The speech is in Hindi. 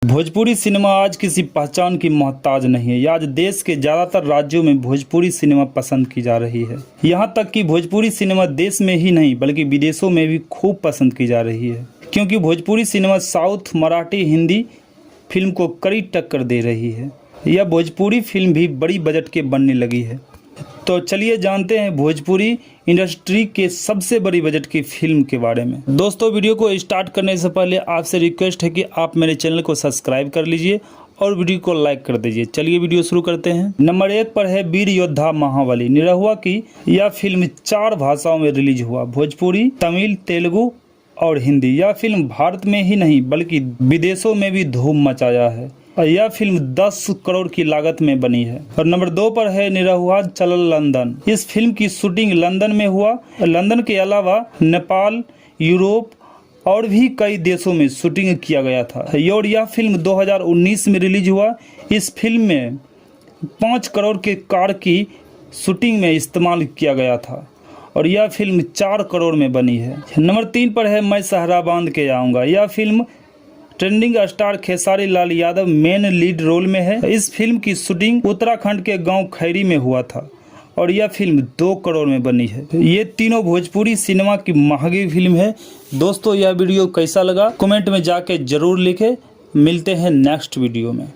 भोजपुरी सिनेमा आज किसी पहचान की मोहताज नहीं है। आज देश के ज़्यादातर राज्यों में भोजपुरी सिनेमा पसंद की जा रही है। यहाँ तक कि भोजपुरी सिनेमा देश में ही नहीं बल्कि विदेशों में भी खूब पसंद की जा रही है, क्योंकि Bhojpuri cinema south, Marathi, Hindi film को कड़ी टक्कर दे रही है। यह भोजपुरी फिल्म भी बड़ी बजट के बनने लगी है। तो चलिए जानते हैं भोजपुरी इंडस्ट्री के सबसे बड़ी बजट की फिल्म के बारे में। दोस्तों, वीडियो को स्टार्ट करने से पहले आपसे रिक्वेस्ट है कि आप मेरे चैनल को सब्सक्राइब कर लीजिए और वीडियो को लाइक कर दीजिए। चलिए वीडियो शुरू करते हैं। नंबर 1 पर है वीर योद्धा महाबली। निरहुआ की यह फिल्म 4 भाषाओं में रिलीज हुआ, भोजपुरी, तमिल, तेलुगु और हिंदी। यह फिल्म भारत में ही नहीं बल्कि विदेशों में भी धूम मचाया है और यह फिल्म 10 करोड़ की लागत में बनी है। और नंबर 2 पर है निरहुआ चलल लंदन। इस फिल्म की शूटिंग लंदन में हुआ। लंदन के अलावा नेपाल, यूरोप और भी कई देशों में शूटिंग किया गया था और यह फिल्म 2019 में रिलीज हुआ। इस फिल्म में 5 करोड़ के कार की शूटिंग में इस्तेमाल किया गया था और यह फिल्म 4 करोड़ में बनी है। नंबर 3 पर है मैं सहरा बांध के आऊँगा। यह film trending star Khesari Lal Yadav main lead role में है। इस फिल्म की शूटिंग उत्तराखंड के गांव खैरी में हुआ था और यह फिल्म 2 करोड़ में बनी है। ये तीनों भोजपुरी सिनेमा की महंगी फिल्म है। दोस्तों, यह वीडियो कैसा लगा कमेंट में जाके जरूर लिखें। मिलते हैं नेक्स्ट वीडियो में।